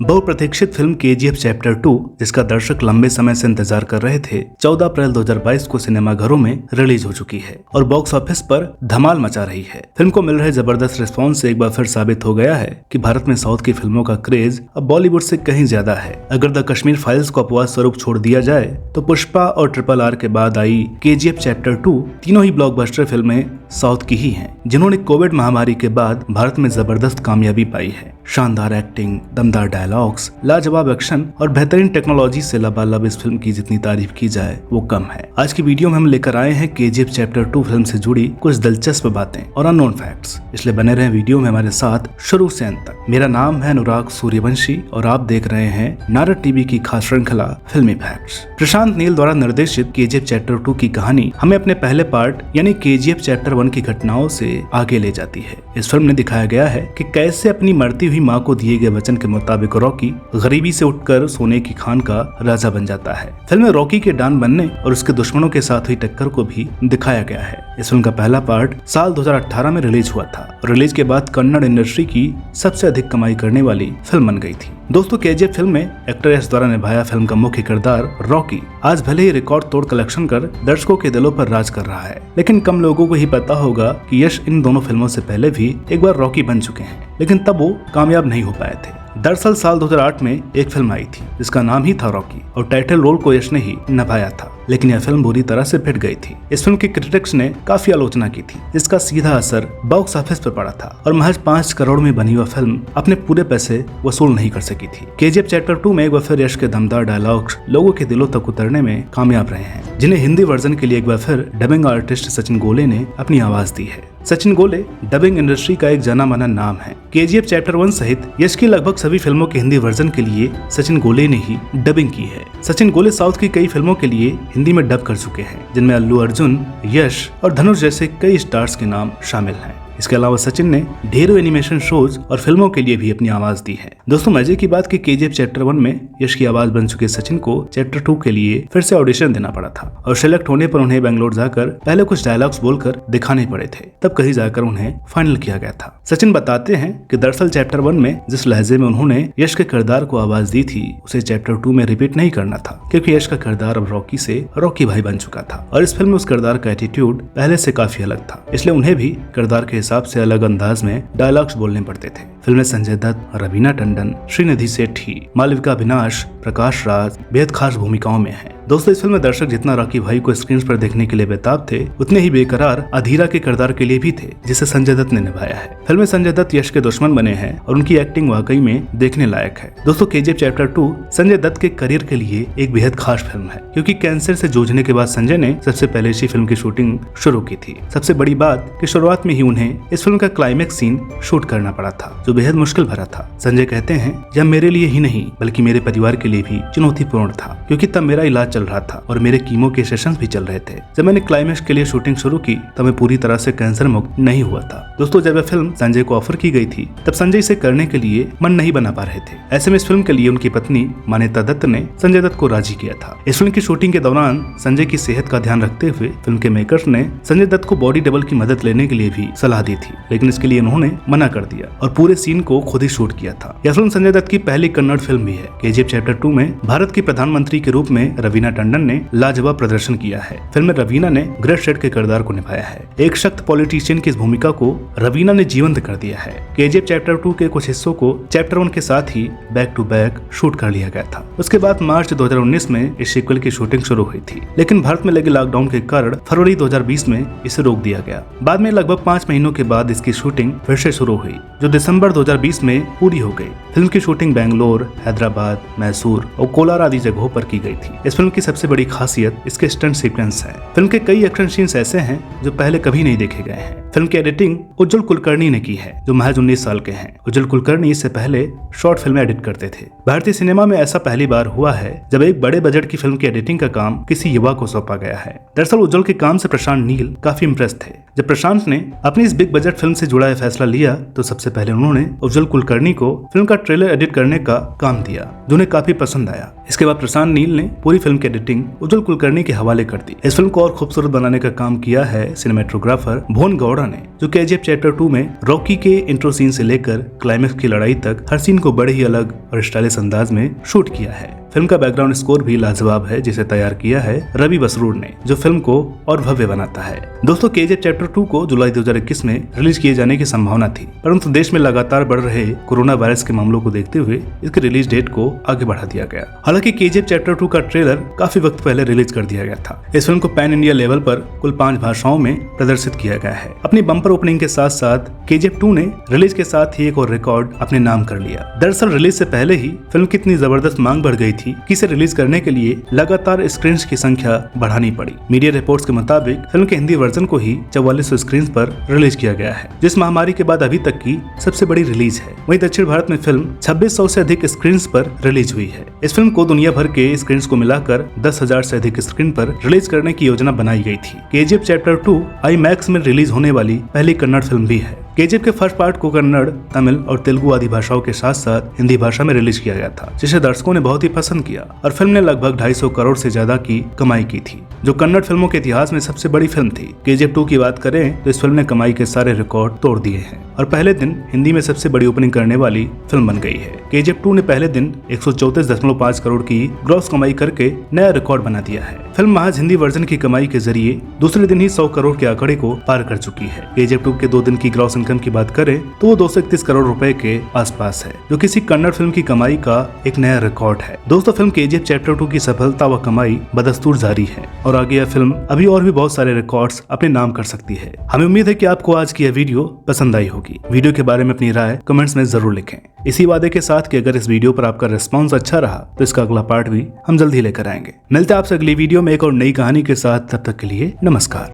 बहुप्रतीक्षित film KGF chapter 2, जिसका दर्शक लंबे समय से इंतजार कर रहे थे, 14 अप्रैल 2022 को सिनेमाघरों में रिलीज हो चुकी है और बॉक्स ऑफिस पर धमाल मचा रही है। फिल्म को मिल रहे जबरदस्त रिस्पांस से एक बार फिर साबित हो गया है कि भारत में साउथ की फिल्मों का क्रेज अब बॉलीवुड से कहीं ज्यादा है। अगर द कश्मीर फाइल्स को अपवाद स्वरूप छोड़ दिया जाए तो पुष्पा और RRR के बाद आई केजीएफ चैप्टर 2 तीनों ही ब्लॉकबस्टर फिल्में साउथ की ही हैं, जिन्होंने कोविड महामारी के बाद भारत में जबरदस्त कामयाबी पाई है। शानदार एक्टिंग, दमदार डायलॉग्स, लाजवाब एक्शन और बेहतरीन टेक्नोलॉजी से लबालब इस फिल्म की जितनी तारीफ की जाए वो कम है। आज की वीडियो में हम लेकर आए हैं केजीएफ चैप्टर 2 फिल्म से जुड़ी कुछ दिलचस्प बातें और अननोन फैक्ट्स, इसलिए बने रहें वीडियो में हमारे साथ शुरू से अंत तक। मेरा नाम है अनुराग सूर्यवंशी और आप देख रहे हैं नारद टीवी की खास श्रृंखला फिल्मी फैक्ट्स। प्रशांत नील द्वारा निर्देशित केजीएफ चैप्टर 2 की कहानी हमें अपने पहले पार्ट यानी केजीएफ चैप्टर 1 की घटनाओं से आगे ले जाती है। इस फिल्म में दिखाया गया है कि कैसे अपनी मरती हुई मां को दिए गए वचन के मुताबिक रॉकी गरीबी से उठकर सोने की खान का राजा बन जाता है। फिल्म में रॉकी के डॉन बनने और उसके दुश्मनों के साथ हुई टक्कर को भी दिखाया गया है। इस फिल्म का पहला पार्ट साल 2018 में रिलीज हुआ था और रिलीज के बाद कन्नड़ इंडस्ट्री की सबसे अधिक कमाई करने वाली फिल्म बन गई थी। दोस्तों, केजीएफ फिल्म में एक्टर यश द्वारा निभाया फिल्म का मुख्य किरदार रॉकी आज भले ही रिकॉर्ड तोड़ कलेक्शन कर दर्शकों के दिलों पर राज कर रहा है, लेकिन कम लोगों को ही पता होगा कि यश इन दोनों फिल्मों से पहले भी एक बार रॉकी बन चुके हैं, लेकिन तब वो कामयाब नहीं हो पाए थे। दरअसल साल 2008 में एक फिल्म आई थी जिसका नाम ही था रॉकी और टाइटल रोल को यश ने ही निभाया था, लेकिन यह फिल्म बुरी तरह से पिट गई थी। इस फिल्म की क्रिटिक्स ने काफी आलोचना की थी, जिसका सीधा असर बॉक्स ऑफिस पर पड़ा था और महज 5 करोड़ में बनी हुई फिल्म अपने पूरे पैसे वसूल नहीं कर सकी थी। केजीएफ चैप्टर 2 में एक बार फिर यश के दमदार डायलॉग्स लोगों के दिलों तक उतरने में कामयाब रहे हैं, जिन्हें हिंदी वर्जन के लिए एक बार फिर डबिंग आर्टिस्ट सचिन गोले ने अपनी आवाज दी है। सचिन गोले डबिंग इंडस्ट्री का एक जाना माना नाम है। केजीएफ चैप्टर 1 सहित यश की लगभग सभी फिल्मों के हिंदी वर्जन के लिए सचिन गोले ने ही डबिंग की है। सचिन गोले साउथ की कई फिल्मों के लिए हिंदी में डब कर चुके हैं, जिनमें अल्लू अर्जुन, यश और धनुष जैसे कई स्टार्स के नाम शामिल हैं। इसके अलावा सचिन ने ढेरों एनिमेशन शोज और फिल्मों के लिए भी अपनी आवाज दी है। दोस्तों, मजे की बात कि केजीएफ चैप्टर 1 में यश की आवाज बन चुके सचिन को चैप्टर 2 के लिए फिर से ऑडिशन देना पड़ा था और सिलेक्ट होने पर उन्हें बेंगलोर जाकर पहले कुछ डायलॉग्स बोलकर दिखाने पड़े थे, तब कहीं जाकर उन्हें फाइनल किया गया था। सचिन बताते हैं कि दरअसल चैप्टर 1 में जिस लहजे में उन्होंने यश के किरदार को आवाज दी थी उसे चैप्टर 2 में रिपीट नहीं करना था, क्योंकि यश का किरदार अब रॉकी से रॉकी भाई बन चुका था और इस फिल्म में उस किरदार का एटीट्यूड पहले से काफी अलग था, इसलिए उन्हें भी किरदार के हिसाब से अलग अंदाज में डायलॉग्स बोलने पड़ते थे। फिल्म में संजय दत्त, रवीना टंडन, श्रीनिधि सेठी, मालविका अविनाश, प्रकाश राज बेहद खास भूमिकाओं में हैं। दोस्तों, इस फिल्म में दर्शक जितना रॉकी भाई को स्क्रीन पर देखने के लिए बेताब थे, उतने ही बेकरार अधीरा के किरदार के लिए भी थे, जिसे संजय दत्त ने निभाया है। फिल्म में संजय दत्त यश के दुश्मन बने हैं और उनकी एक्टिंग वाकई में देखने लायक है। दोस्तों, केजीएफ चैप्टर 2 संजय दत्त के करियर के लिए एक बेहद खास फिल्म है, क्योंकि कैंसर से जूझने के बाद संजय ने सबसे पहले इसी फिल्म की शूटिंग शुरू की थी। सबसे बड़ी बात कि शुरुआत में ही उन्हें इस फिल्म का क्लाइमेक्स सीन शूट करना पड़ा था, जो बेहद मुश्किल भरा था। संजय कहते हैं, यह मेरे लिए ही नहीं बल्कि मेरे परिवार के लिए भी चुनौतीपूर्ण था, क्योंकि तब मेरा इलाज चल रहा था और मेरे कीमो के सेशंस भी चल रहे थे। जब मैंने क्लाइमेक्स के लिए शूटिंग शुरू की तब मैं पूरी तरह से कैंसर मुक्त नहीं हुआ था। दोस्तों, जब यह फिल्म संजय को ऑफर की गई थी तब संजय इसे करने के लिए मन नहीं बना पा रहे थे। ऐसे में इस फिल्म के लिए उनकी पत्नी मान्यता दत्त ने संजय दत्त को राजी किया था। इस फिल्म की शूटिंग के दौरान संजय की सेहत का ध्यान रखते हुए फिल्म के मेकर्स ने संजय दत्त को बॉडी डबल की मदद लेने के लिए भी सलाह दी थी, लेकिन इसके लिए उन्होंने मना कर दिया और पूरे सीन को खुद ही शूट किया था। यह फिल्म संजय दत्त की पहली कन्नड़ फिल्म भी है। केजीएफ चैप्टर 2 में भारत की प्रधानमंत्री के रूप में रवीना टंडन ने लाजवाब प्रदर्शन किया है। फिल्म में रवीना ने ग्रेट शेड के किरदार को निभाया है। एक सख्त पॉलिटिशियन की इस भूमिका को रवीना ने जीवंत कर दिया है। केजीएफ चैप्टर 2 के कुछ हिस्सों को चैप्टर 1 के साथ ही बैक टू बैक शूट कर लिया गया था। उसके बाद मार्च 2019 में इस सीक्वल की शूटिंग शुरू हुई थी, लेकिन भारत में लगे लॉकडाउन के कारण फरवरी 2020 में इसे रोक दिया गया। बाद में लगभग 5 महीनों के बाद इसकी शूटिंग फिर से शुरू हुई, जो दिसंबर 2020 में पूरी हो गई। फिल्म की शूटिंग बेंगलोर, हैदराबाद, मैसूर और कोलार आदि जगहों पर की गई थी। इस फिल्म की सबसे बड़ी खासियत इसके स्टंट सीक्वेंस है। फिल्म के कई एक्शन सीन्स ऐसे हैं जो पहले कभी नहीं देखे गए हैं। फिल्म की एडिटिंग उज्जवल कुलकर्णी ने की है, जो महज 19 साल के हैं। उज्जवल कुलकर्णी इससे पहले शॉर्ट फिल्में एडिट करते थे। भारतीय सिनेमा में ऐसा पहली बार हुआ है जब एक बड़े बजट की फिल्म की एडिटिंग का काम किसी युवा को सौंपा गया है। दरअसल उज्जवल के काम से प्रशांत नील काफी इंप्रेस थे। जब प्रशांत ने अपनी इस बिग बजट फिल्म से जुड़ा फैसला लिया तो सबसे पहले उन्होंने उज्जवल कुलकर्णी को फिल्म का ट्रेलर एडिट करने का काम दिया, जो उन्हें काफी पसंद आया। इसके बाद प्रशांत नील ने पूरी फिल्म की एडिटिंग उज्जवल कुलकर्णी के हवाले कर दी। इस फिल्म को और खूबसूरत बनाने का काम किया है सिनेमेटोग्राफर भुवन गौड़ा कल्पना ने, जो केजीएफ चैप्टर 2 में रॉकी के इंट्रो सीन से लेकर क्लाइमेक्स की लड़ाई तक हर सीन को बड़े ही अलग और स्टाइलिश अंदाज में शूट किया है। फिल्म का बैकग्राउंड स्कोर भी लाजवाब है, जिसे तैयार किया है रवि बसरूड ने, जो फिल्म को और भव्य बनाता है। दोस्तों, केजीएफ चैप्टर 2 को जुलाई 2021 में रिलीज किए जाने की संभावना थी, परंतु देश में लगातार बढ़ रहे कोरोना वायरस के मामलों को देखते हुए इसकी रिलीज डेट को आगे बढ़ा दिया गया। हालांकि केजीएफ चैप्टर 2 का ट्रेलर काफी वक्त पहले रिलीज कर दिया गया था। इस फिल्म को पैन इंडिया लेवल पर कुल 5 भाषाओं में प्रदर्शित किया गया है। अपनी बम्पर ओपनिंग के साथ साथ केजीएफ 2 ने रिलीज के साथ ही एक और रिकॉर्ड अपने नाम कर लिया। दरअसल रिलीज से पहले ही फिल्म की इतनी जबरदस्त मांग बढ़ गई थी कि इसे रिलीज करने के लिए लगातार स्क्रीन की संख्या बढ़ानी पड़ी। मीडिया रिपोर्ट्स के मुताबिक फिल्म के हिंदी वर्जन को ही 4400 स्क्रीन पर रिलीज किया गया है, जिस महामारी के बाद अभी तक की सबसे बड़ी रिलीज है। वहीं दक्षिण भारत में फिल्म 2600 से अधिक स्क्रीन पर रिलीज हुई है। इस फिल्म को दुनिया भर के स्क्रीन को मिलाकर 10,000 से अधिक स्क्रीन पर रिलीज करने की योजना बनाई गई थी। केजीएफ चैप्टर 2 IMAX में रिलीज होने वाली पहली कन्नड़ फिल्म भी है। केजीएफ के फर्स्ट पार्ट को कन्नड़, तमिल और तेलुगु आदि भाषाओं के साथ साथ हिंदी भाषा में रिलीज किया गया था, जिसे दर्शकों ने बहुत ही पसंद किया और फिल्म ने लगभग 250 करोड़ से ज्यादा की कमाई की थी, जो कन्नड़ फिल्मों के इतिहास में सबसे बड़ी फिल्म थी। केजीएफ 2 की बात करें तो इस फिल्म ने कमाई के सारे रिकॉर्ड तोड़ दिए हैं और पहले दिन हिंदी में सबसे बड़ी ओपनिंग करने वाली फिल्म बन गई है। केजीएफ 2 ने पहले दिन 134.5 करोड़ की ग्रॉस कमाई करके नया रिकॉर्ड बना दिया है। फिल्म महज हिंदी वर्जन की कमाई के जरिए दूसरे दिन ही 100 करोड़ के आंकड़े को पार कर चुकी है। केजीएफ 2 के 2 दिन की ग्रॉस इनकम की बात करें तो वो 231 करोड़ रुपए के आसपास है, जो किसी कन्नड़ फिल्म की कमाई का एक नया रिकॉर्ड है। दोस्तों, फिल्म केजीएफ चैप्टर 2 की सफलता व कमाई बदस्तूर जारी है और आगे यह फिल्म अभी और भी बहुत सारे रिकॉर्ड्स अपने नाम कर सकती है। हमें उम्मीद है कि आपको आज की यह वीडियो पसंद आई होगी। वीडियो के बारे में अपनी राय कमेंट्स में जरूर लिखें, इसी वादे के साथ कि अगर इस वीडियो पर आपका रिस्पॉन्स अच्छा रहा तो इसका अगला पार्ट भी हम जल्द ही लेकर आएंगे। मिलते हैं आपसे अगली वीडियो में एक और नई कहानी के साथ। तब तक के लिए नमस्कार।